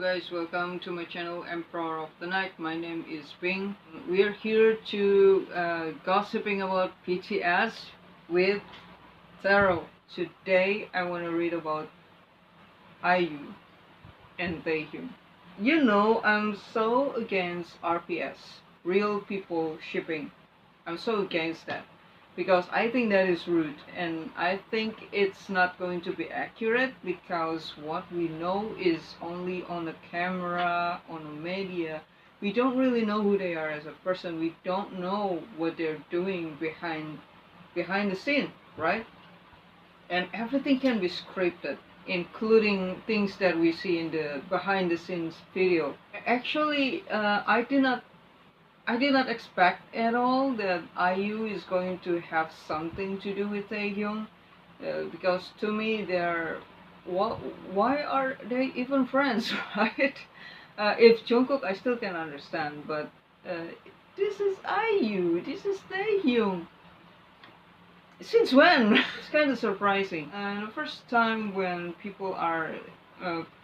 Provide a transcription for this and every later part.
guys, welcome to my channel Emperor of the Night. My name is Bing. We are here to gossiping about BTS with Taro. Today I want to read about IU and Taehyung. You know, I'm so against RPS, real people shipping. I'm so against that because I think that is rude, and I think it's not going to be accurate because what we know is only on the camera, on the media. We don't really know who they are as a person. We don't know what they're doing behind the scene, right? And everything can be scripted, including things that we see in the behind the scenes video. Actually, I did not expect at all that IU is going to have something to do with Taehyung, because to me they're why are they even friends, right? If Jungkook, I still can understand, but uh, this is IU, this is Taehyung. Since when? It's kind of surprising. And the first time when people are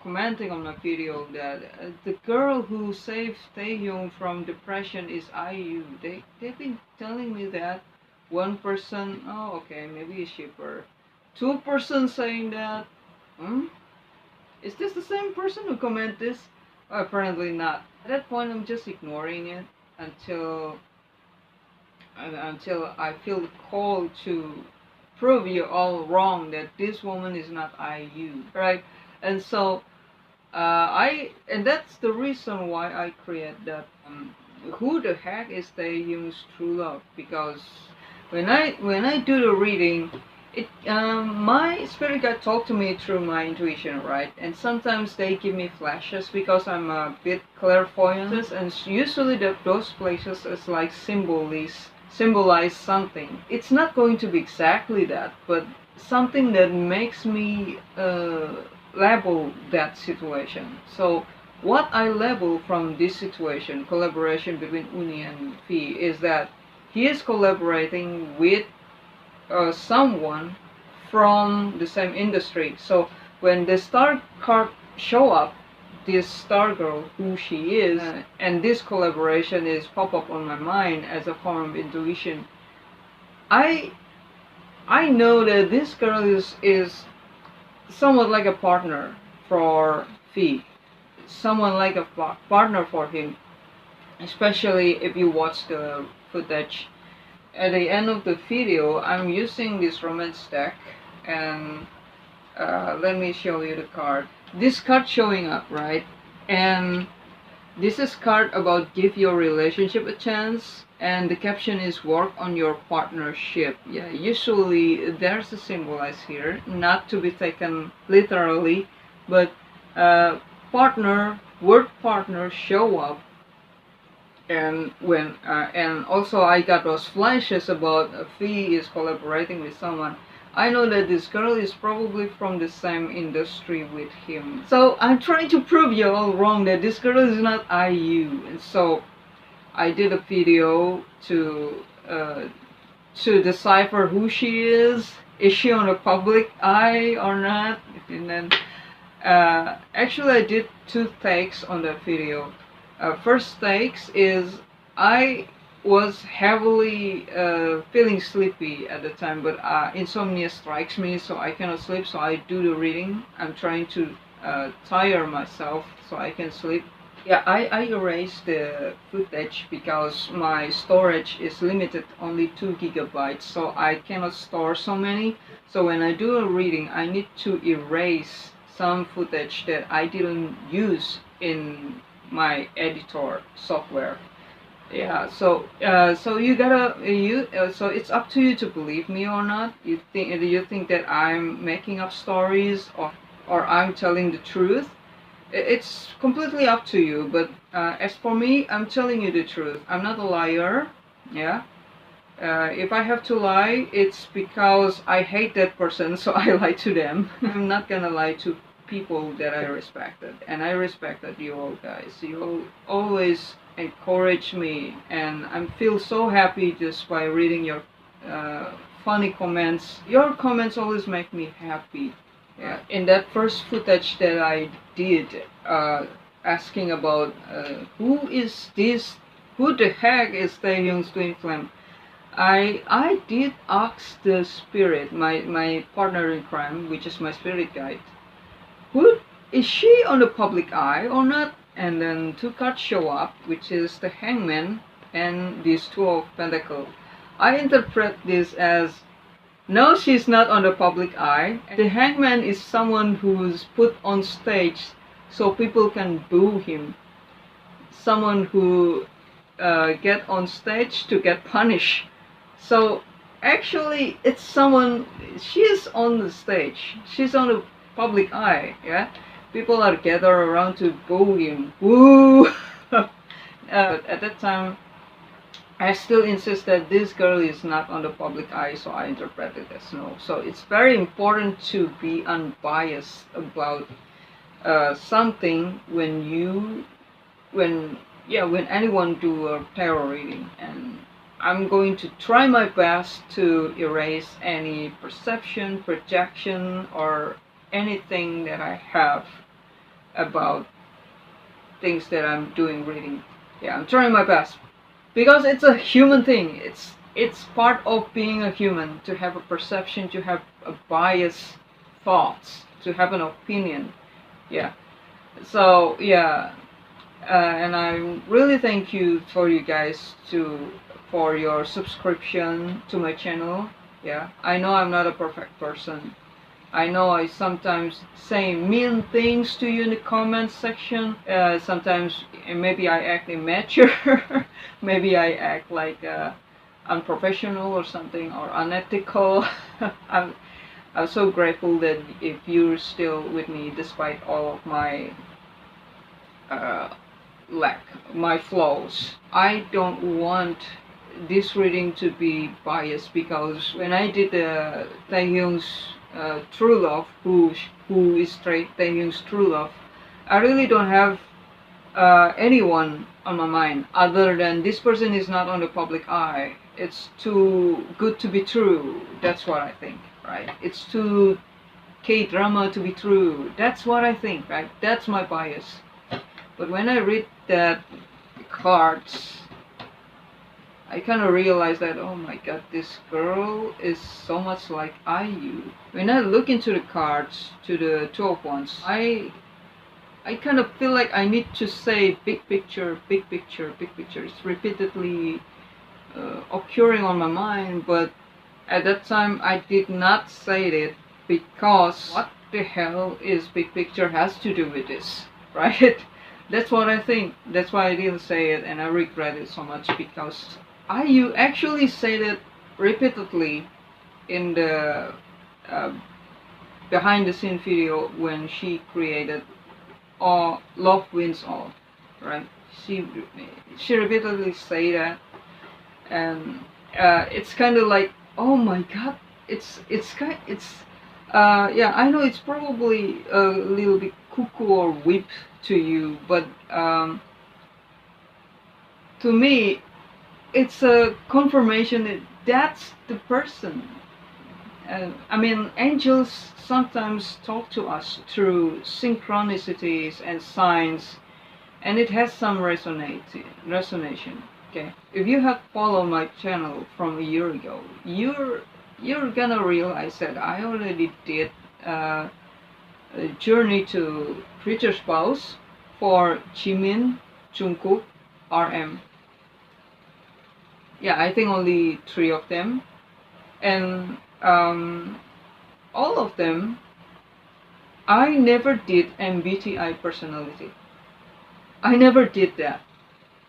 commenting on my video that the girl who saved Taehyung from depression is IU. They've been telling me that. One person, oh okay, maybe a shipper. Two persons saying that. Is this the same person who comment this? Apparently not. At that point, I'm just ignoring it until I feel called to prove you all wrong that this woman is not IU, right? And so and that's the reason why I create that. Who the heck is Taehyung's true love? Because when I do the reading, my spirit guide talk to me through my intuition, right? And sometimes they give me flashes because I'm a bit clairvoyant, and usually those places is like symbolize something. It's not going to be exactly that, but something that makes me label that situation. So what I label from this situation, collaboration between Uni and V, is that he is collaborating with someone from the same industry. So when the star card show up, this star girl, who she is, and this collaboration is pop up on my mind as a form of intuition, I know that this girl is somewhat like a partner for V, someone like a partner for him, especially if you watch the footage. At the end of the video, I'm using this romance deck, and let me show you the card. This card showing up, right? And this is card about give your relationship a chance, and the caption is work on your partnership. Yeah, usually there's a symbolize here, not to be taken literally, but word partner show up. And when and also I got those flashes about V is collaborating with someone. I know that this girl is probably from the same industry with him. So I'm trying to prove you all wrong that this girl is not IU. And so I did a video to decipher who she is. Is she on the public eye or not? And then actually I did two takes on that video. First takes is I was heavily feeling sleepy at the time, but insomnia strikes me, so I cannot sleep, so I do the reading. I'm trying to tire myself so I can sleep. Yeah, I erased the footage because my storage is limited, only 2 gigabytes, so I cannot store so many. So when I do a reading, I need to erase some footage that I didn't use in my editor software. Yeah, so so it's up to you to believe me or not. Do you think that I'm making up stories, or I'm telling the truth? It's completely up to you, but as for me, I'm telling you the truth. I'm not a liar. Yeah, if I have to lie, it's because I hate that person, so I lie to them. I'm not gonna lie to people that I respected, and I respected you all guys. You always encourage me, and I feel so happy just by reading your funny comments. Your comments always make me happy. Yeah. In that first footage that I did, asking about who is this, who the heck is Taehyung's twin flame. I did ask the spirit, my partner in crime, which is my spirit guide, who is she on the public eye or not? And then two cards show up, which is the Hangman and these Two of Pentacles. I interpret this as no, she's not on the public eye. The Hangman is someone who's put on stage so people can boo him. Someone who get on stage to get punished. So actually, it's someone. She's on the stage. She's on the public eye. Yeah, people are gathered around to boo him. Woo! But at that time, I still insist that this girl is not on the public eye, so I interpret it as no. So it's very important to be unbiased about something when anyone do a tarot reading, and I'm going to try my best to erase any perception, projection, or anything that I have about things that I'm doing reading. Yeah, I'm trying my best. Because it's a human thing. It's part of being a human to have a perception, to have a biased thoughts, to have an opinion. Yeah. So yeah, and I really thank you for you guys for your subscription to my channel. Yeah, I know I'm not a perfect person. I know I sometimes say mean things to you in the comment section. Sometimes maybe I act immature. Maybe I act like unprofessional or something, or unethical. I'm so grateful that if you're still with me despite all of my my flaws. I don't want this reading to be biased, because when I did Taehyung's true love, who is Taehyung's true love, I really don't have anyone on my mind other than this person is not on the public eye. It's too good to be true. That's what I think, right? It's too K-drama to be true. That's what I think, right? That's my bias. But when I read that cards, I kind of realized that, oh my god, this girl is so much like IU. When I look into the cards, to the Two of Wands, I kind of feel like I need to say big picture, big picture, big picture. It's repeatedly occurring on my mind, but at that time I did not say it, because what the hell is big picture has to do with this, right? That's what I think. That's why I didn't say it, and I regret it so much, because IU actually said it repeatedly in the behind the scene video when she created All Love Wins All, right? She repeatedly say that, and it's kind of like, oh my god, yeah, I know it's probably a little bit cuckoo or whip to you, but to me it's a confirmation that that's the person. I mean, angels sometimes talk to us through synchronicities and signs, and it has some resonation. Okay, if you have followed my channel from a year ago, you're gonna realize that I already did a journey to future spouse for Jimin, Jungkook, RM. Yeah, I think only 3 of them, and all of them, I never did MBTI personality. I never did that,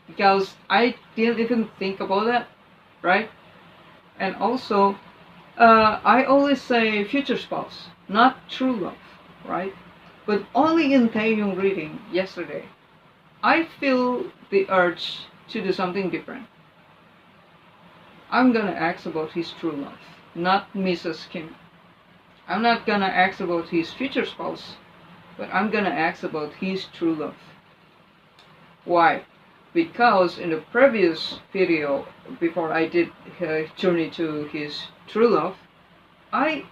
because I didn't even think about that, right? And also, I always say future spouse, not true love, right? But only in Taehyung reading yesterday, I feel the urge to do something different. I'm gonna ask about his true love, not Mrs. Kim. I'm not gonna ask about his future spouse, but I'm gonna ask about his true love. Why? Because in the previous video, before I did journey to his true love, I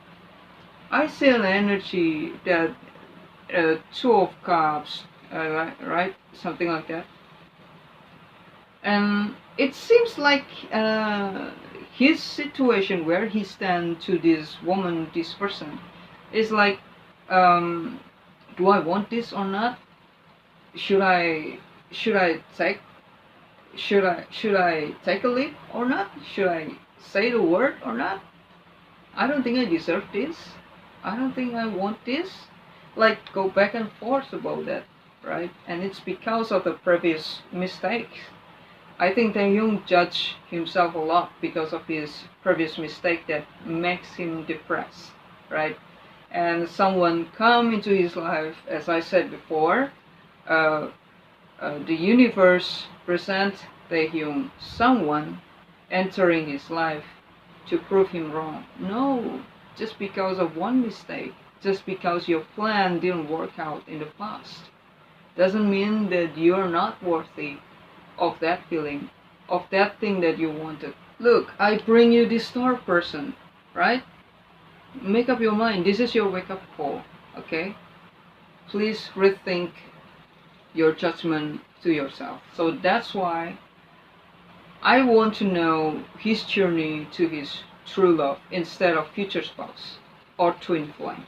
see an energy that Two of Cups, right? Something like that. And it seems like his situation where he stands to this woman, this person, is like, um, do I want this or not? Should I should I take should I take a leap or not? Should I say the word or not? I don't think I deserve this. I don't think I want this. Like, go back and forth about that, right? And it's because of the previous mistakes. I think Taehyung judged himself a lot because of his previous mistake that makes him depressed, right? And someone come into his life, as I said before, uh, the universe present Taehyung someone entering his life to prove him wrong. No, just because of one mistake, just because your plan didn't work out in the past, doesn't mean that you're not worthy of that feeling, of that thing that you wanted. Look, I bring you this star person, right? Make up your mind. This is your wake up call, okay? Please rethink your judgment to yourself. So that's why I want to know his journey to his true love instead of future spouse or twin flame.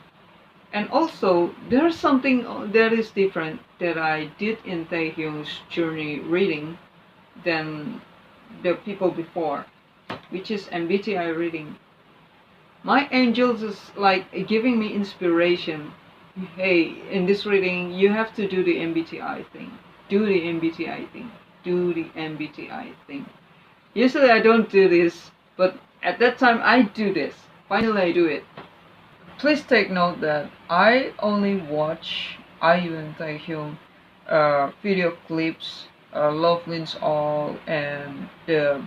And also, there's something that is different that I did in Taehyung's journey reading than the people before, which is MBTI reading. My angels is like giving me inspiration. Hey, in this reading, you have to do the MBTI thing. Do the MBTI thing. Do the MBTI thing. Usually I don't do this, but at that time I do this. Finally I do it. Please take note that I only watch IU and Taehyung video clips, Love Wins All, and the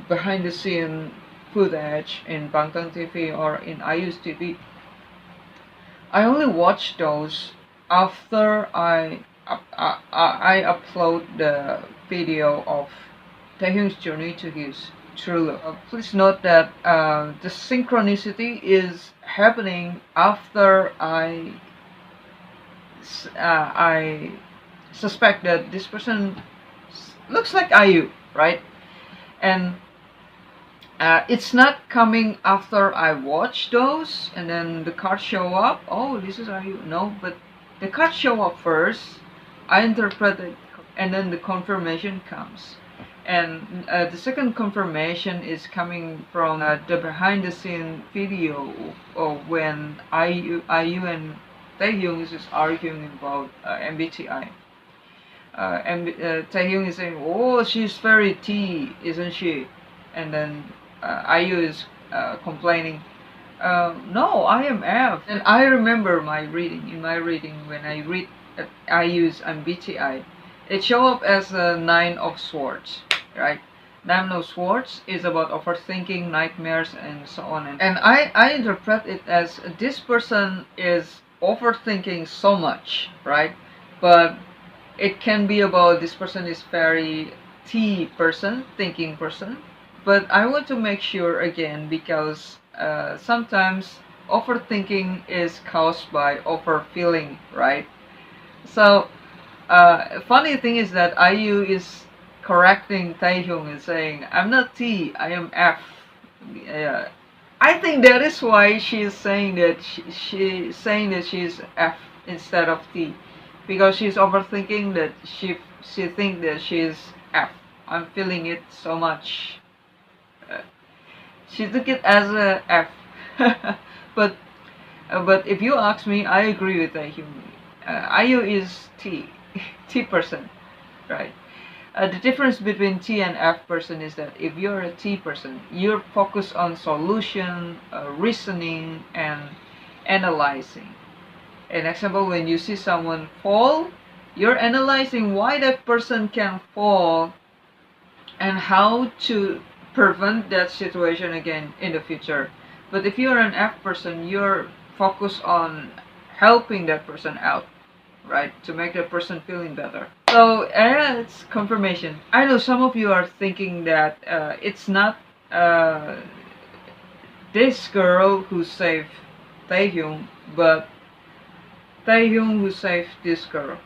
behind the scene footage in Bangtan TV or in IU's TV. I only watch those after I upload the video of Taehyung's journey to his true love. Please note that the synchronicity is happening after I suspect that this person looks like IU, right? And it's not coming after I watch those and then the cards show up. Oh, this is IU. No, but the cards show up first. I interpret it, and then the confirmation comes. And the second confirmation is coming from the behind the scene video of when IU and Taehyung is just arguing about MBTI. And Taehyung is saying, "Oh, she's very T, isn't she?" And then IU is complaining, "No, I am F." And I remember in my reading when I read IU's MBTI, it show up as a Nine of Swords, right? Nine of Swords is about overthinking, nightmares, and so on. And I interpret it as this person is overthinking so much, right? But it can be about this person is very T person, thinking person. But I want to make sure again because sometimes overthinking is caused by overfeeling, right? So funny thing is that IU is correcting Taehyung and saying, "I'm not T, I am F." I think that is why she's saying that she's saying that she's F instead of T, because she's overthinking that she thinks that she's F. I'm feeling it so much. Uh, she took it as a F, but if you ask me, I agree with Taehyung. IU is T, T person, right? The difference between T and F person is that if you're a T person, you're focused on solution, reasoning, and analyzing. An example, when you see someone fall, you're analyzing why that person can fall and how to prevent that situation again in the future. But if you're an F person, you're focused on helping that person out, right? To make that person feeling better. So it's confirmation. I know some of you are thinking that it's not this girl who saved Taehyung, but Taehyung who saved this girl.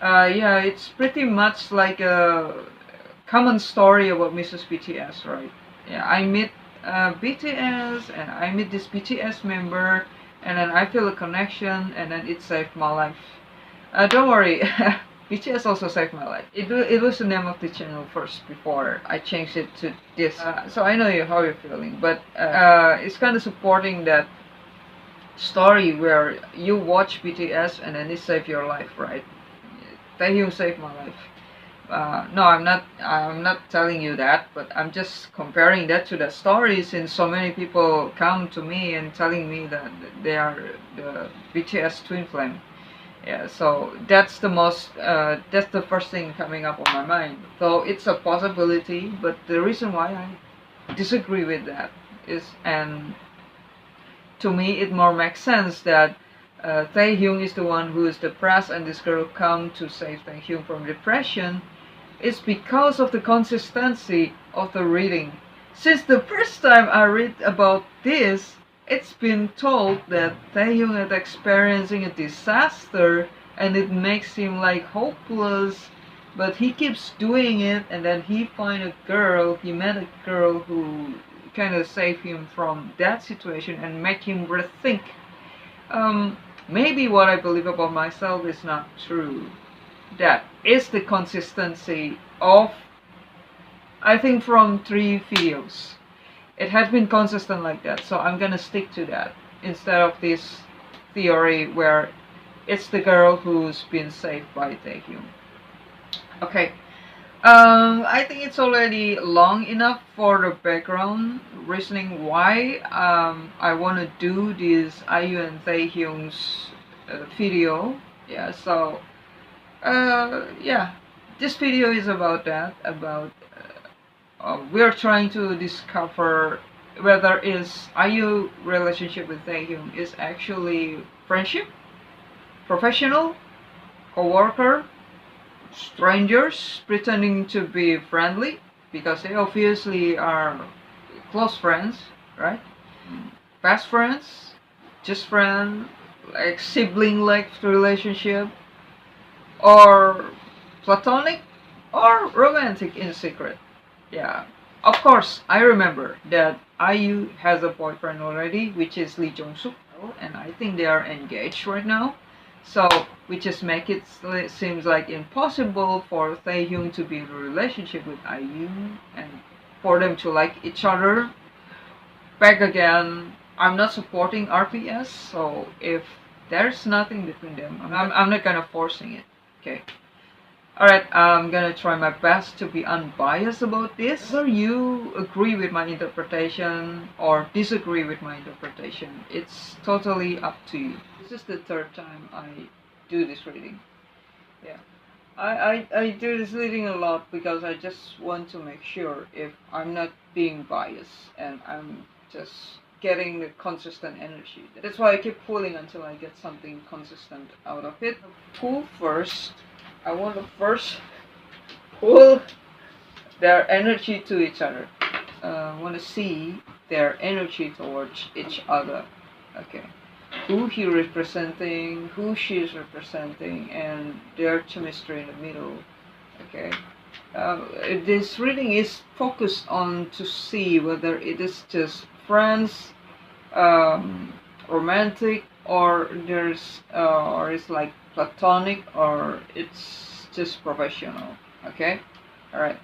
Yeah, it's pretty much like a common story about Mrs. BTS, right? Yeah, I meet BTS and I meet this BTS member, and then I feel a connection, and then it saved my life. Don't worry, BTS also saved my life. It was the name of the channel first before I changed it to this. So I know how you're feeling, but it's kind of supporting that story where you watch BTS and then it saved your life, right? Taehyung saved my life. No, I'm not. I'm not telling you that, but I'm just comparing that to the story. Since so many people come to me and telling me that they are the BTS twin flame. Yeah, so that's the most. That's the first thing coming up on my mind. So it's a possibility, but the reason why I disagree with that is, and to me it more makes sense that Taehyung is the one who is depressed and this girl come to save Taehyung from depression. It's because of the consistency of the reading. Since the first time I read about this, it's been told that Taehyung is experiencing a disaster and it makes him like hopeless, but he keeps doing it, and then he met a girl who kind of saved him from that situation and make him rethink. Um, Maybe what I believe about myself is not true. That is the consistency of, I think, from 3 videos. It has been consistent like that, so I'm gonna stick to that instead of this theory where it's the girl who's been saved by Taehyung. Okay, I think it's already long enough for the background reasoning why I want to do this IU and Taehyung's video. Yeah, so yeah, this video is about that. About we're trying to discover whether is IU relationship with Taehyung is actually friendship, professional, co-worker, strangers pretending to be friendly because they obviously are close friends, right? Best friends, just friend, like sibling-like relationship, or platonic, or romantic in secret. Yeah. Of course, I remember that IU has a boyfriend already, which is Lee Jong-suk, and I think they are engaged right now. So, which just make it seems like impossible for Taehyung to be in a relationship with IU and for them to like each other. Back again, I'm not supporting RPS, so if there's nothing between them, I'm not gonna forcing it. Okay. Alright, I'm gonna try my best to be unbiased about this. Whether you agree with my interpretation or disagree with my interpretation, it's totally up to you. This is the third time I do this reading. Yeah. I do this reading a lot because I just want to make sure if I'm not being biased and I'm just getting the consistent energy. That's why I keep pulling until I get something consistent out of it. Pull first. I want to first pull their energy to each other. I want to see their energy towards each other. Okay. Who he representing, who she is representing, and their chemistry in the middle. Okay. This reading is focused on to see whether it is just friends, romantic, or or it's like platonic, or it's just professional. Okay. All right.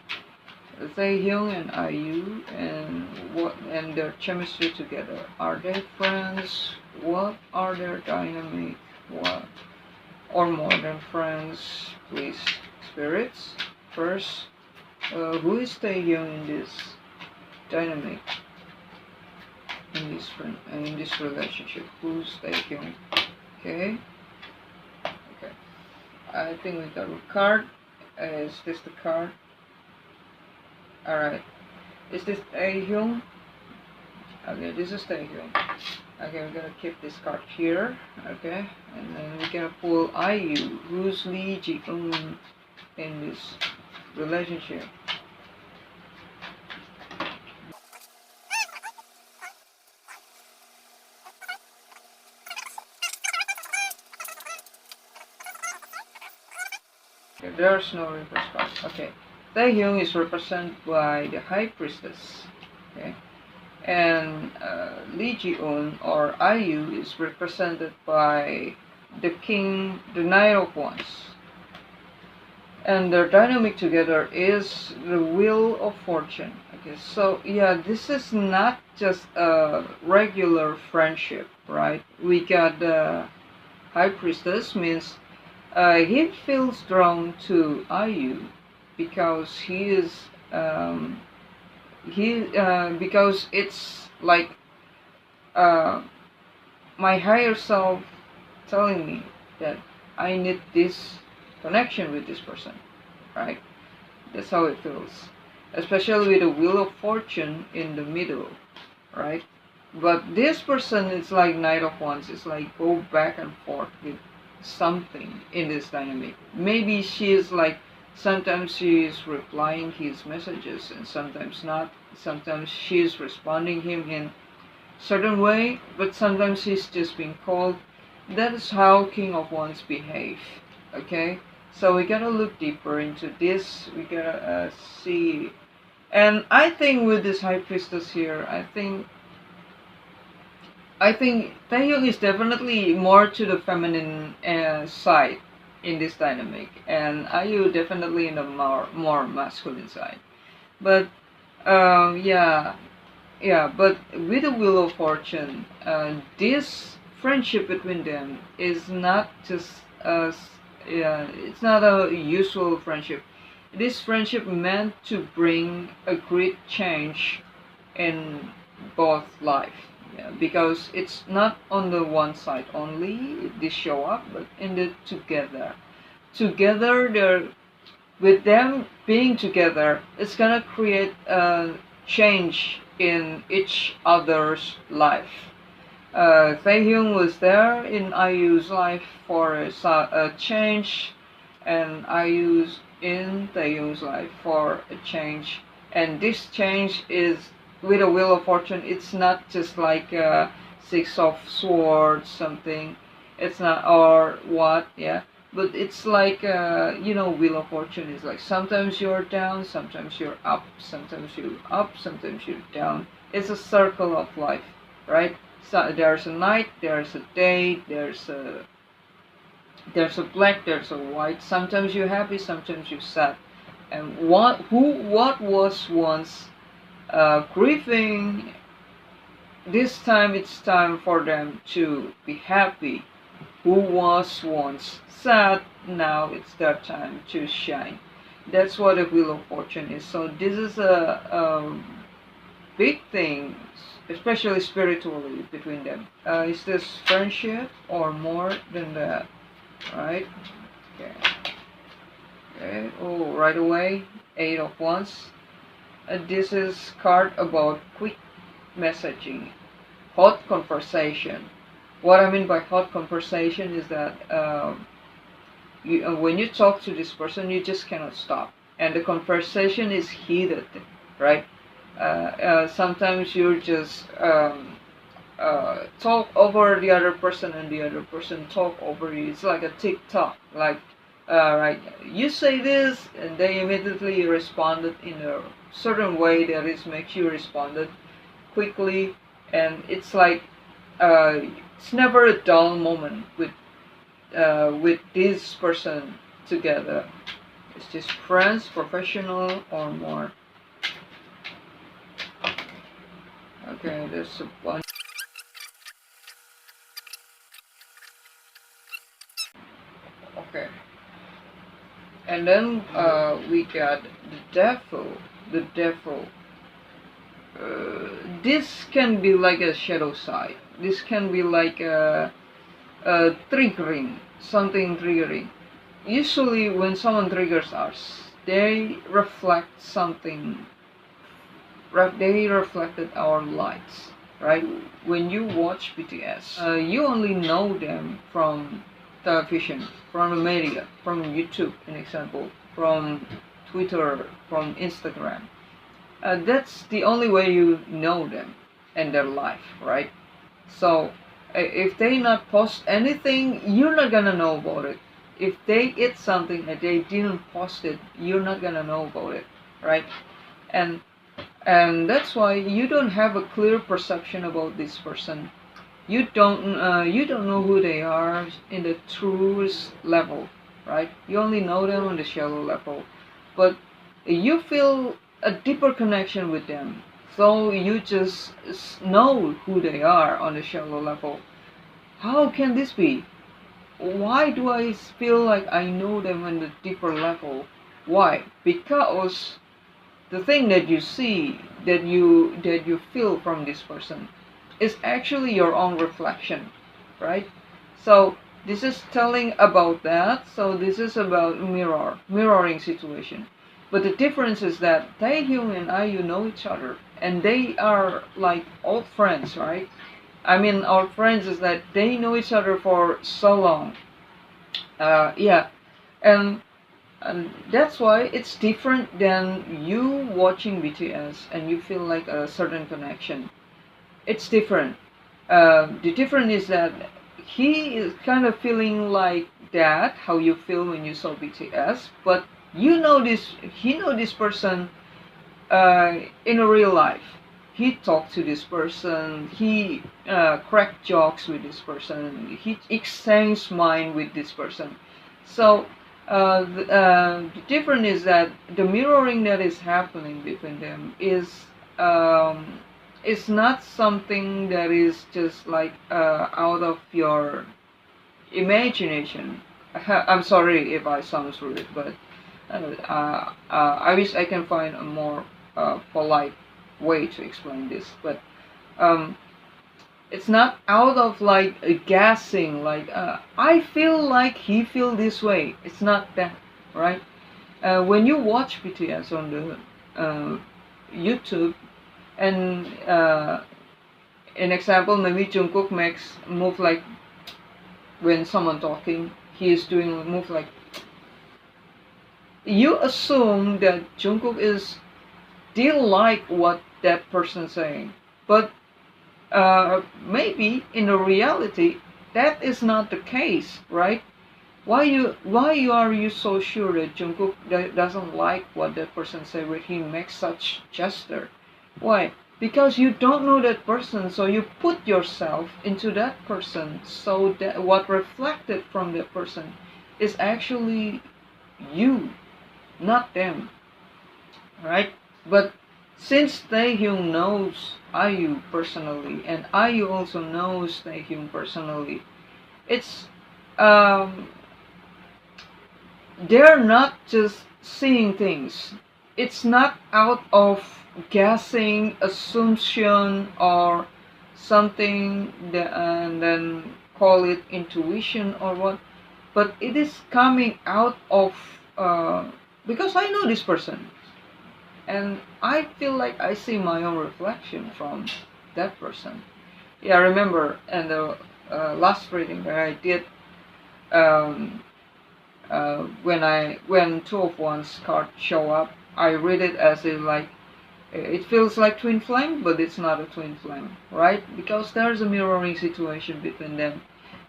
Taehyung and IU, and what and their chemistry together. Are they friends? What are their dynamic? What or more than friends? Please, spirits. First, who is Taehyung in this dynamic? In this relationship? Who's Taehyung? Okay. Okay. I think we got a card. Is this the card? Alright. Is this Taehyung? Okay, this is Taehyung. Okay, we're gonna keep this card here. Okay, and then we're gonna pull IU. Who's Lee Ji-eun in this relationship? Okay, there's no reverse card. Okay. Taehyung is represented by the High Priestess. Okay. And Lee Ji-eun or IU is represented by the King, the Knight of Wands. And their dynamic together is the Wheel of Fortune. Okay, so yeah, this is not just a regular friendship, right? We got the High Priestess, means he feels drawn to IU because because it's like uh, my higher self telling me that I need this connection with this person, right? That's how it feels, especially with the Wheel of Fortune in the middle, right? But this person is like Knight of Wands. It's like go back and forth with something in this dynamic. Maybe she is like, sometimes she is replying his messages and sometimes not. Sometimes she is responding him in certain way, but sometimes he's just being cold. That is how King of Wands behave. Okay, so we gotta look deeper into this. We gotta see, and I think with this High Priestess here, I think Taehyung is definitely more to the feminine side in this dynamic, and IU definitely in the more masculine side. But yeah, yeah. But with the Wheel of Fortune, this friendship between them is not just yeah, it's not a usual friendship. This friendship meant to bring a great change in both life, yeah, because it's not on the one side only this show up, but in the together they're with them being together, it's gonna create a change in each other's life. Taehyung was there in IU's life for a change, and IU's in Taehyung's life for a change. And this change is with a Wheel of Fortune. It's not just like a Six of Swords something. It's not, or what, yeah. But it's like Wheel of Fortune is like sometimes you're down, sometimes you're up, sometimes you're up, sometimes you're down. It's a circle of life, right? So there's a night, there's a day, there's a black, there's a white. Sometimes you're happy, sometimes you're sad. And what was once grieving, this time it's time for them to be happy. Who was once sad, now it's their time to shine. That's what a Wheel of Fortune is. So this is a big thing, especially spiritually between them. Is this friendship or more than that? Right? Okay. Okay. Oh, right away, Eight of Wands. This is card about quick messaging, hot conversation. What I mean by hot conversation is that when you talk to this person, you just cannot stop, and the conversation is heated, right? Sometimes you just talk over the other person, and the other person talk over you. It's like a TikTok, like right, you say this, and they immediately responded in a certain way that is makes you responded quickly, and it's like it's never a dull moment with this person together. It's just friends, professional, or more. Okay, there's a bunch. Okay, and then we got the devil. The devil. This can be like a shadow side. This can be like triggering, something triggering. Usually, when someone triggers us, they reflect something. They reflected our lights, right? When you watch BTS, you only know them from television, from the media, from YouTube, an example, from Twitter, from Instagram. That's the only way you know them and their life, right? So if they not post anything, you're not gonna know about it. if they eat something and they didn't post it, you're not gonna know about it, right? And that's why you don't have a clear perception about this person. You don't know who they are in the truest level, right? You only know them on the shallow level, but you feel a deeper connection with them. So you just know who they are on the shallow level. How can this be? Why do I feel like I know them on the deeper level? Why? Because the thing that you see, that you feel from this person, is actually your own reflection, right? So this is telling about that. So this is about mirroring situation. But the difference is that Taehyung and IU know each other, and they are like old friends, right? I mean, our friends is that they know each other for so long. Yeah, and that's why it's different than you watching BTS and you feel like a certain connection. It's different. The difference is that he is kind of feeling like that, how you feel when you saw BTS, but he know this person in a real life. He talked to this person, he cracked jokes with this person, he exchanged mind with this person. So the difference is that the mirroring that is happening between them is not something that is just like out of your imagination. I'm sorry if I sound rude, but I wish I can find a more polite way to explain this. But um, it's not out of like a guessing, like I feel like he feel this way. It's not that, right? When you watch BTS on the YouTube, and an example, maybe Jungkook makes move like when someone talking, he is doing a move like, you assume that Jungkook is didn't like what that person saying, but maybe in the reality that is not the case, right? Why are you so sure that Jungkook doesn't like what that person say when he makes such gesture? Why? Because you don't know that person, so you put yourself into that person, so that what reflected from that person is actually you, not them, right? But since Taehyung knows IU personally, and IU also knows Taehyung personally, it's um, they're not just seeing things. It's not out of guessing, assumption, or something that, and then call it intuition or what, but it is coming out of because I know this person, and I feel like I see my own reflection from that person. Yeah, I remember in the last reading that I did, um, when two of one's card show up, I read it as if like it feels like twin flame, but it's not a twin flame, right? Because there's a mirroring situation between them.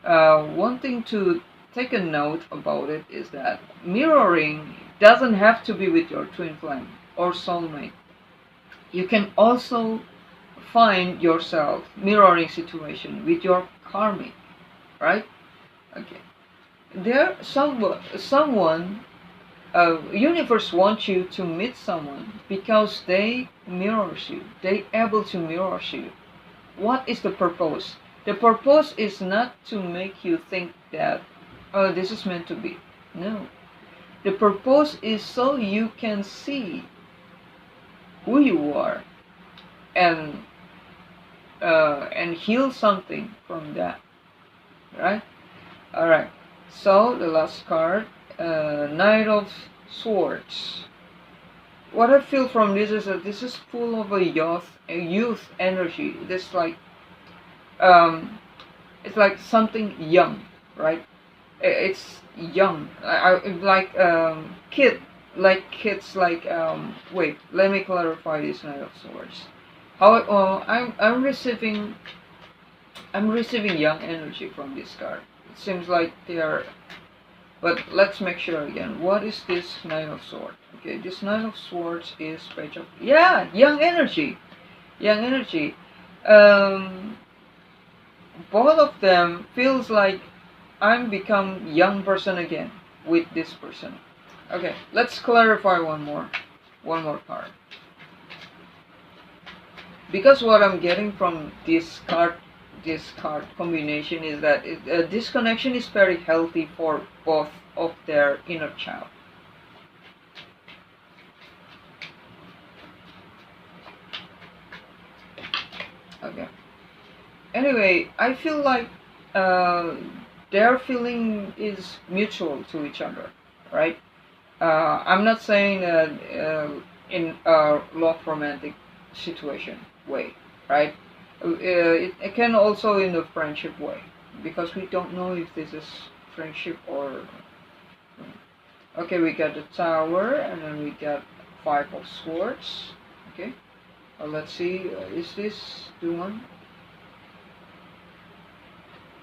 One thing to take a note about it is that mirroring doesn't have to be with your twin flame or soulmate. You can also find yourself mirroring situation with your karmic, right? Okay. There, someone, universe wants you to meet someone because they mirrors you. They able to mirror you. What is the purpose? The purpose is not to make you think that, oh, this is meant to be. No. The purpose is so you can see who you are, and heal something from that, right? All right. So the last card, Knight of Swords. What I feel from this is that this is full of a youth energy. This like, um, it's like something young, right? It's young. Like kid, like kids, like Wait, let me clarify this Knight of Swords. How I'm receiving young energy from this card. It seems like they are But let's make sure again. What is this Nine of Swords? Okay, this Nine of Swords is Page of, yeah, young energy, young energy. Um, Both of them feels like I'm become young person again with this person. Okay, let's clarify one more card. Because what I'm getting from this card combination is that this connection is very healthy for both of their inner child. Okay. Anyway, I feel like uh, their feeling is mutual to each other, right? I'm not saying in a love romantic situation way, right? It can also in a friendship way, because we don't know if this is friendship or. Okay, we got the Tower, and then we got Five of Swords. Okay, let's see, is this the one?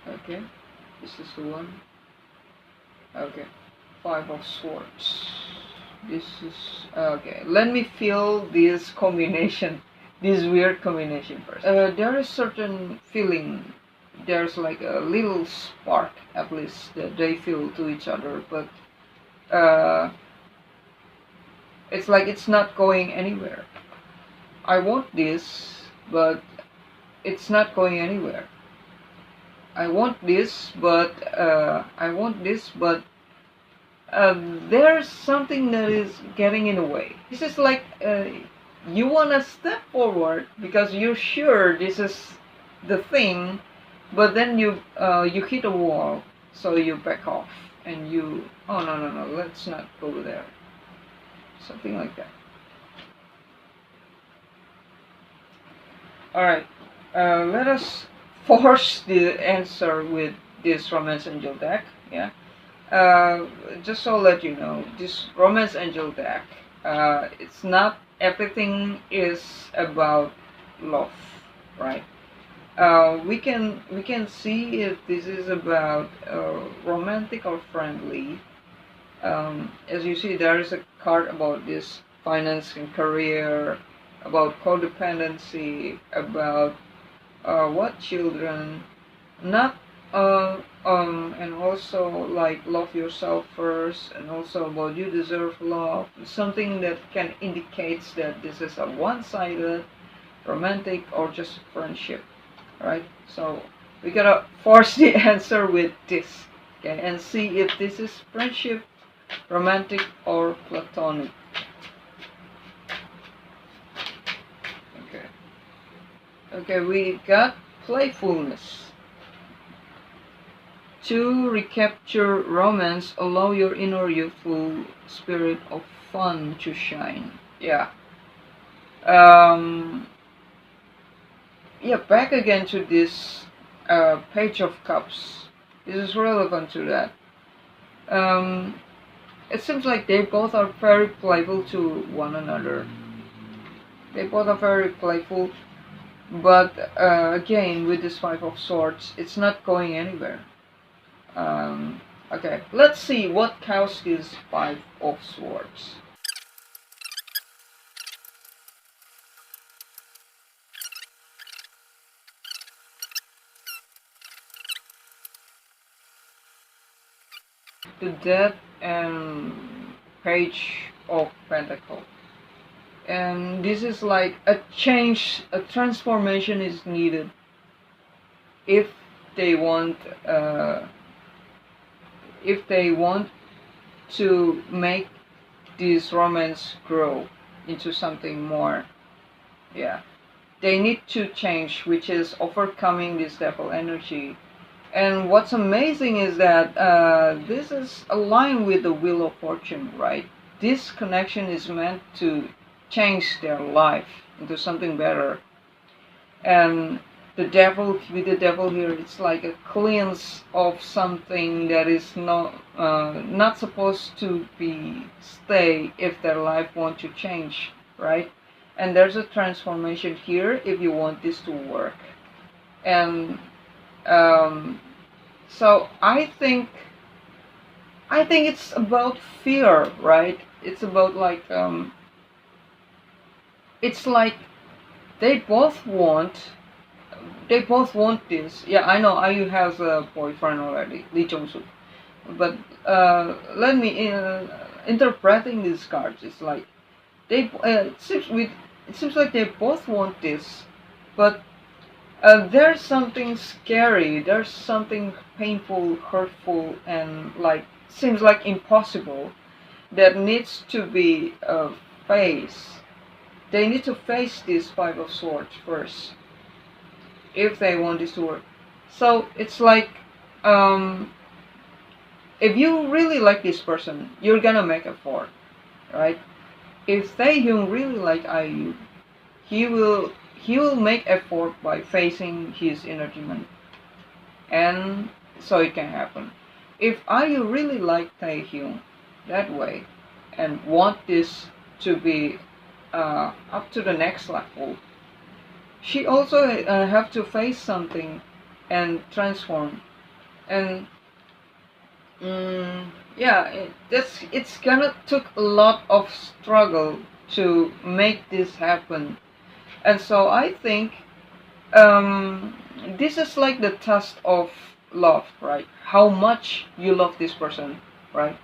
Okay, is this the one? Okay, Five of Swords. This is okay. Let me feel this combination, this weird combination first. There is certain feeling. There's like a little spark, at least, that they feel to each other, but uh, it's like it's not going anywhere. I want this, but it's not going anywhere. I want this, but there's something that is getting in the way. This is like you want to step forward because you're sure this is the thing, but then you hit a wall, so you back off and you, oh no, let's not go there. Something like that. All right, let us force the answer with this Romance Angel deck. Yeah. Just so I'll let you know, this Romance Angel deck, it's not everything is about love, right? We can see if this is about romantic or friendly. As you see, there is a card about this finance and career, about codependency, about what children, not and also like love yourself first, and also about you deserve love, something that can indicates that this is a one-sided romantic or just friendship, right? So we gotta force the answer with this, okay, and see if this is friendship, romantic, or platonic. Okay, okay, we got playfulness. To recapture romance, allow your inner youthful spirit of fun to shine. Yeah. Yeah, back again to this Page of Cups. This is relevant to that. It seems like they both are very playful to one another. They both are very playful, but again, with this Five of Swords, it's not going anywhere. Okay, let's see what counts is Five of Swords. The Death and Page of Pentacles. And this is like a change, a transformation is needed if they want uh, if they want to make this romance grow into something more. Yeah, they need to change, which is overcoming this devil energy. And what's amazing is that this is aligned with the Wheel of Fortune, right? This connection is meant to change their life into something better. And the devil, with the devil here, it's like a cleanse of something that is not supposed to be stay if their life want to change, right? And there's a transformation here if you want this to work. And so I think I think it's about fear, right? It's about like it's like they both want they both want this. Yeah, I know IU has a boyfriend already, Lee Jong Suk. But let me interpreting these cards. It's like it seems like they both want this, but there's something scary. There's something painful, hurtful, and like seems like impossible that needs to be faced. They need to face this Five of Swords first if they want this to work. So it's like um, if you really like this person, you're gonna make effort, right? If Taehyung really like IU, he will make effort by facing his inner demon, and so it can happen. If IU really like Taehyung that way and want this to be up to the next level, she also have to face something and transform. And yeah, it's gonna took a lot of struggle to make this happen, and so I think um, this is like the test of love, right? How much you love this person, right?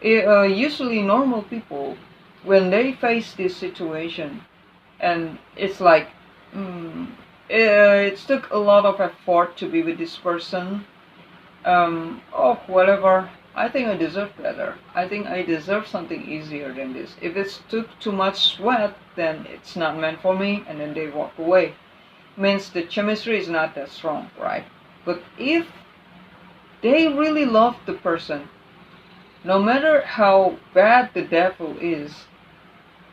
Usually, normal people, when they face this situation, and it's like, mm, it took a lot of effort to be with this person, oh, whatever. I think I deserve better. I think I deserve something easier than this. If it's took too much sweat, then it's not meant for me, and then they walk away. Means the chemistry is not that strong, right? But if they really love the person, no matter how bad the devil is,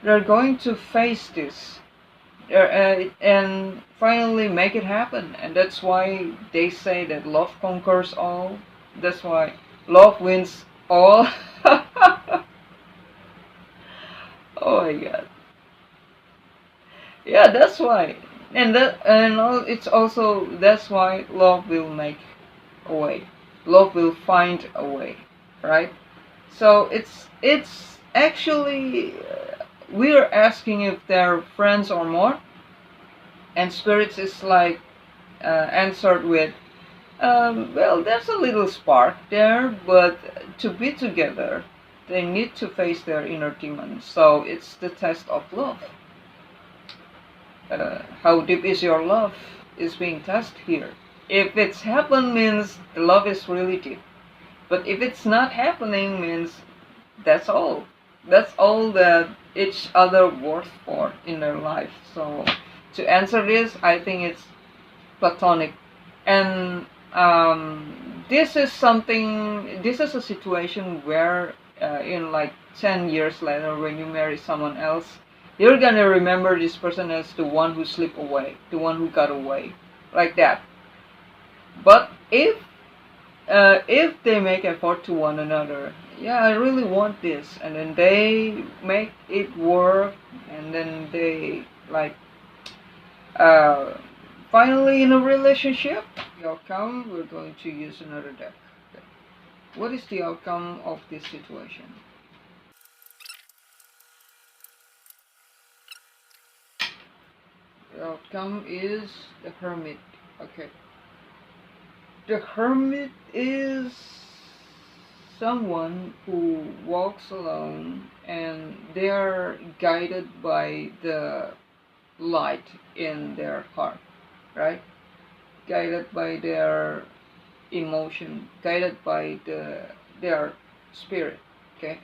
they're going to face this and finally make it happen. And that's why they say that love conquers all. That's why love wins all. Oh my god. Yeah, that's why. It's also that's why love will make a way. Love will find a way, right? So it's actually we're asking if they're friends or more, and spirits is like answered with well, there's a little spark there, but to be together, they need to face their inner demons. So it's the test of love. How deep is your love is being tested here. If it's happened means the love is really deep. But if it's not happening means that's all. That's all that each other worth for in their life. So to answer this, I think it's platonic. And this is something. This is a situation where in like 10 years later, when you marry someone else, you're gonna remember this person as the one who slipped away, the one who got away, like that. But if they make effort to one another, yeah, I really want this, and then they make it work, and then they like uh, finally in a relationship. The outcome, we're going to use another deck. Okay. What is the outcome of this situation? The outcome is the Hermit. Okay. The Hermit is someone who walks alone and they are guided by the light in their heart, right? Guided by their emotion, guided by their spirit. Okay,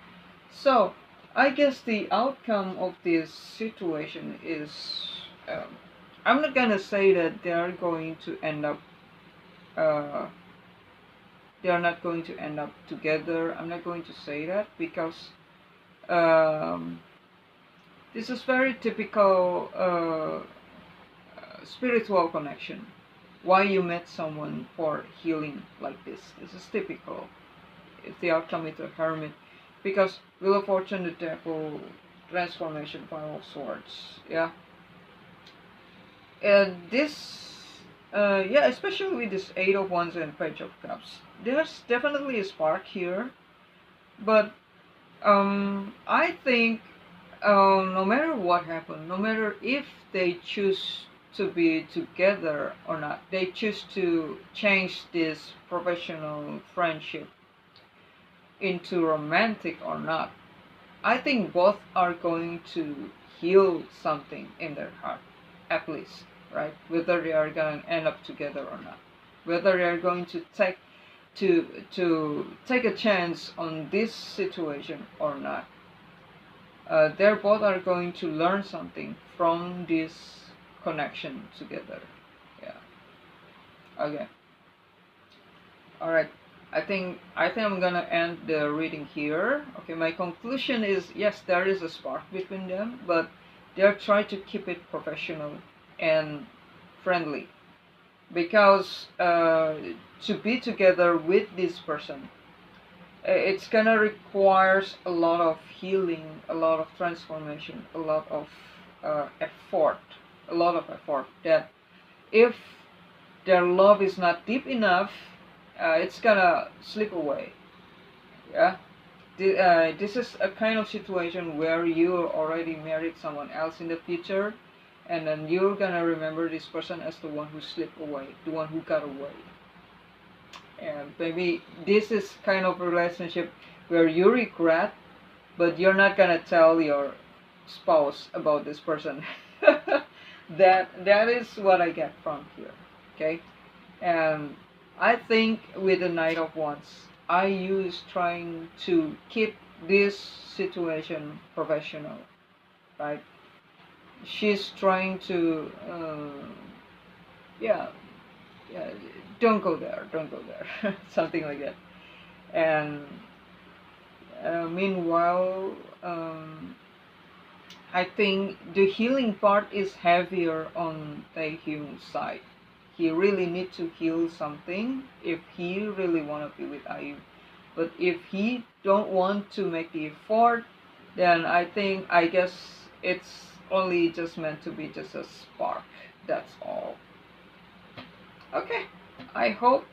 so I guess the outcome of this situation is I'm not gonna say that they are going to end up uh, they are not going to end up together. I'm not going to say that because um, this is very typical spiritual connection. Why you met someone for healing like this? This is typical. If the outcome is a hermit, because Wheel of Fortune, the Devil, transformation, Five of Swords. Yeah, and this, yeah, especially with this Eight of Wands and Page of Cups, there's definitely a spark here. But I think no matter what happened, no matter if they choose to be together or not, they choose to change this professional friendship into romantic or not, I think both are going to heal something in their heart, at least, right? Whether they are going to end up together or not, whether they are going to take a chance on this situation or not, they both are going to learn something from this connection together. Yeah. Okay. All right. I think I'm gonna end the reading here. Okay. My conclusion is yes, there is a spark between them, but they're trying to keep it professional and friendly because to be together with this person, it's gonna requires a lot of healing, a lot of transformation, a lot of effort, a lot of effort. That if their love is not deep enough, it's gonna slip away. Yeah, this is a kind of situation where you already married someone else in the future, and then you're gonna remember this person as the one who slipped away, the one who got away. And maybe this is kind of a relationship where you regret, but you're not gonna tell your spouse about this person. That is what I get from here. Okay, and I think with the Knight of Wands, IU is trying to keep this situation professional, right? She's trying to, yeah, yeah, don't go there, something like that. And meanwhile, I think the healing part is heavier on Taehyung's side. He really need to heal something if he really want to be with IU. But if he don't want to make the effort, then I guess it's only just meant to be just a spark. That's all. Okay. I hope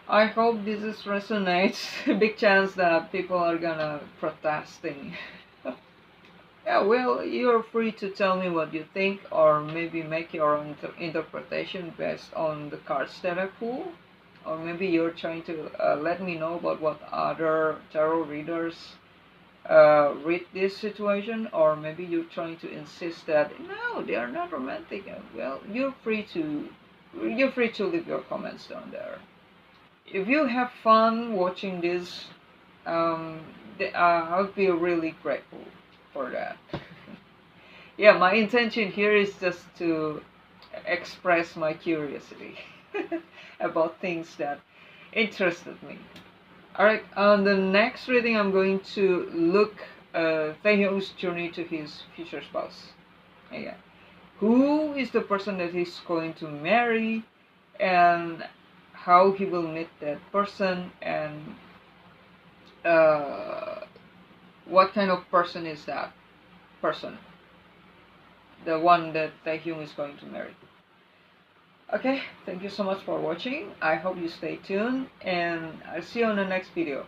I hope this is resonates. Big chance that people are gonna protesting. Yeah, well, you're free to tell me what you think, or maybe make your own interpretation based on the cards that I pull. Or maybe you're trying to let me know about what other tarot readers read this situation, or maybe you're trying to insist that no, they are not romantic. Well, you're free to leave your comments down there. If you have fun watching this, um, I'll be really grateful for that. Yeah, my intention here is just to express my curiosity about things that interested me. Alright, on the next reading, I'm going to look Taehyung's journey to his future spouse. Yeah. Who is the person that he's going to marry, and how he will meet that person, and uh, what kind of person is that person, the one that Taehyung is going to marry. Okay, thank you so much for watching. I hope you stay tuned, and I'll see you on the next video.